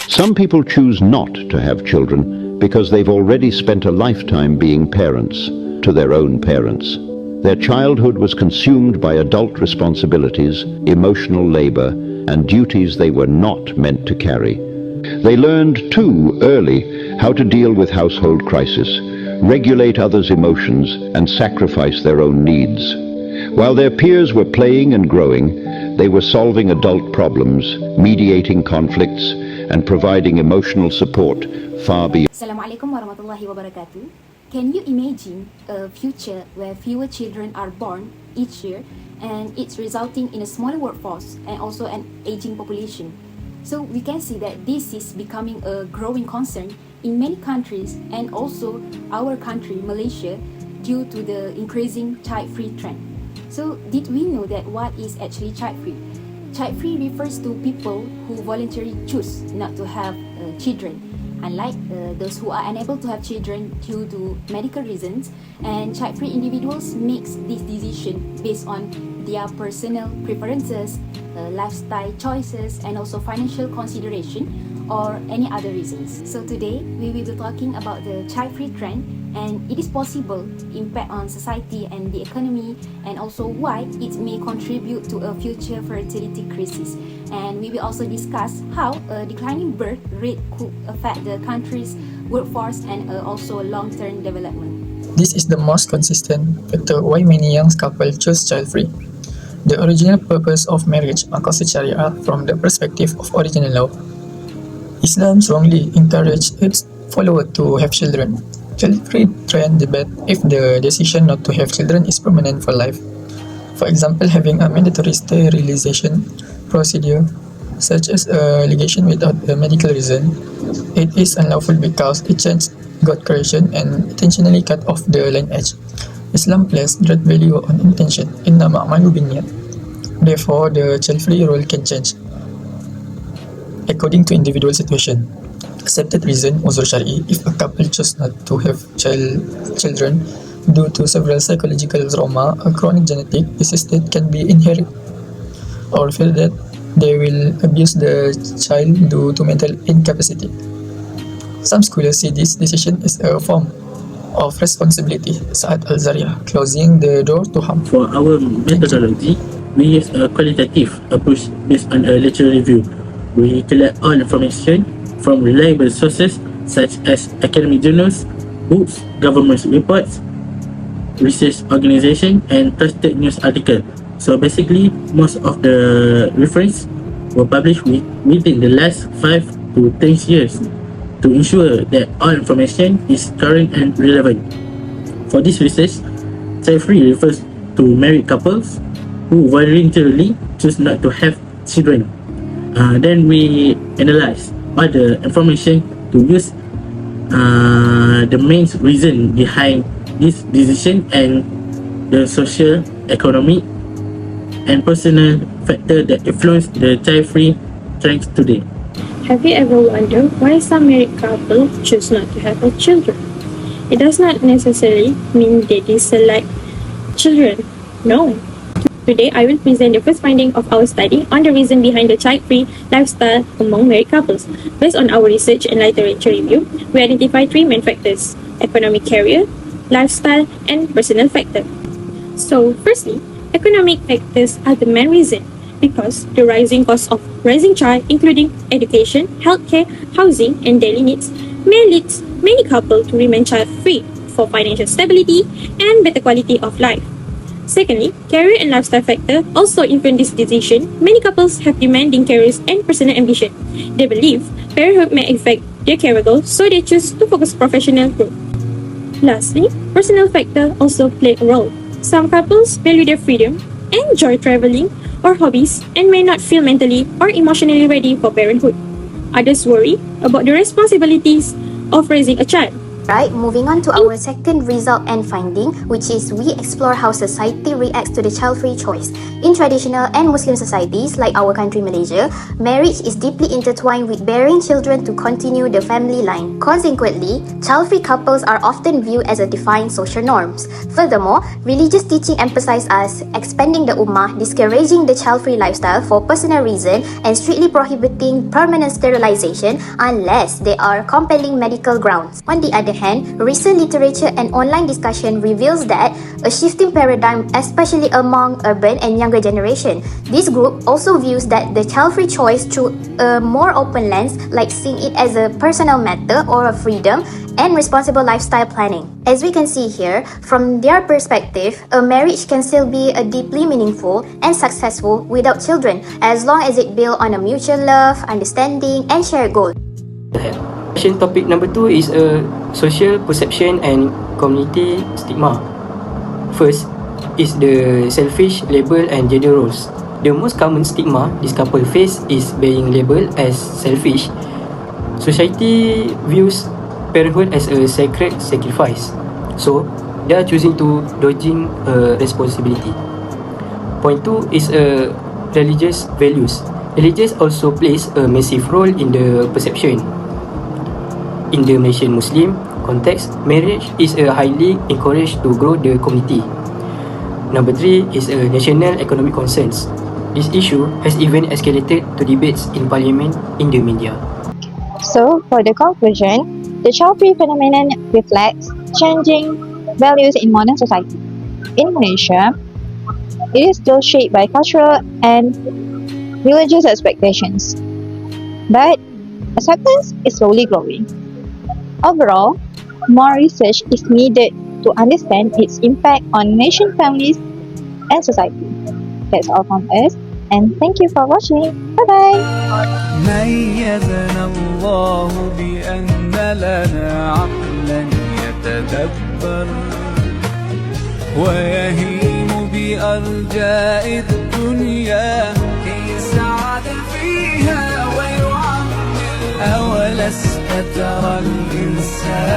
Some people choose not to have children because they've already spent a lifetime being parents to their own parents. Their childhood was consumed by adult responsibilities, emotional labor, and duties they were not meant to carry. They learned too early how to deal with household crisis, regulate others' emotions, and sacrifice their own needs. While their peers were playing and growing, they were solving adult problems, mediating conflicts, and providing emotional support far beyond. Assalamualaikum warahmatullahi wabarakatuh. Can you imagine a future where fewer children are born each year and it's resulting in a smaller workforce and also an aging population? So we can see that this is becoming a growing concern in many countries and also our country, Malaysia, due to the increasing child-free trend. So did we know that what is actually child-free? Child-free refers to people who voluntarily choose not to have children, unlike those who are unable to have children due to medical reasons. And child-free individuals makes this decision based on their personal preferences, lifestyle choices, and also financial consideration or any other reasons. So today we will be talking about the child-free trend and it is possible impact on society and the economy, and also why it may contribute to a future fertility crisis. And we will also discuss how a declining birth rate could affect the country's workforce and also long-term development. This is the most consistent factor why many young couples choose child-free. The original purpose of marriage according to Sharia from the perspective of original law. Islam strongly encourages its followers to have children. Child-free trend debate if the decision not to have children is permanent for life. For example, having a mandatory sterilization procedure, such as a ligation without a medical reason, it is unlawful because it changed God's creation and intentionally cut off the lineage. Islam places great value on intention. Innama a'malu binniyat. Therefore, the child-free rule can change according to individual situation. Accepted reason uzur syar'i: if a couple choose not to have children due to several psychological trauma, a chronic genetic disease that can be inherited, or feel that they will abuse the child due to mental incapacity. Some scholars see this decision as a form of responsibility, Sa'ad al-Zariyah, closing the door to harm. For our methodology, we use a qualitative approach based on a literature review. We collect all information from reliable sources such as academic journals, books, government reports, research organization, and trusted news articles. So basically, most of the reference were published within the last 5 to 10 years to ensure that all information is current and relevant. For this research, child-free refers to married couples who voluntarily choose not to have children. Then we analyze all the information to use the main reason behind this decision and the social, economic, and personal factor that influence the child-free trends today. Have you ever wondered why some married couples choose not to have children? It does not necessarily mean they dislike children. No. Today, I will present the first finding of our study on the reason behind the child-free lifestyle among married couples. Based on our research and literature review, we identify 3 main factors: economic career, lifestyle, and personal factor. So, firstly, economic factors are the main reason because the rising cost of raising child, including education, healthcare, housing, and daily needs, may lead many couples to remain child-free for financial stability and better quality of life. Secondly, career and lifestyle factor also influence this decision. Many couples have demanding careers and personal ambition. They believe parenthood may affect their career goals, so they choose to focus professional growth. Lastly, personal factor also play a role. Some couples value their freedom, enjoy traveling or hobbies, and may not feel mentally or emotionally ready for parenthood. Others worry about the responsibilities of raising a child. Right, moving on to our second result and finding, which is we explore how society reacts to the child-free choice. In traditional and Muslim societies like our country Malaysia, marriage is deeply intertwined with bearing children to continue the family line. Consequently, child-free couples are often viewed as a defined social norms. Furthermore, religious teaching emphasize us expanding the ummah, discouraging the child-free lifestyle for personal reason, and strictly prohibiting permanent sterilization unless there are compelling medical grounds. On the other hand, recent literature and online discussion reveals that a shifting paradigm, especially among urban and younger generation. This group also views that the child-free choice through a more open lens, like seeing it as a personal matter or a freedom and responsible lifestyle planning. As we can see here, from their perspective, a marriage can still be a deeply meaningful and successful without children, as long as it builds on a mutual love, understanding, and shared goal. Topic number 2 is social perception and community stigma. First is the selfish label and gender roles. The most common stigma this couple face is being labeled as selfish. Society views parenthood as a sacred sacrifice, so they are choosing to dodging responsibility. Point 2 is religious values. Religious also plays a massive role in the perception. In the Malaysian Muslim context, marriage is highly encouraged to grow the community. Number 3 is national economic concerns. This issue has even escalated to debates in parliament in the media. So, for the conclusion, the child-free phenomenon reflects changing values in modern society. In Malaysia, it is still shaped by cultural and religious expectations, but acceptance is slowly growing. Overall, more research is needed to understand its impact on nation, families, and society. That's all from us, and thank you for watching. Bye-bye. ميزنا الله بأن لنا عقلا يتدبر ويهيم بأرجاء الدنيا كي يسعد فيها ويعمر. أولست ترى الإنسان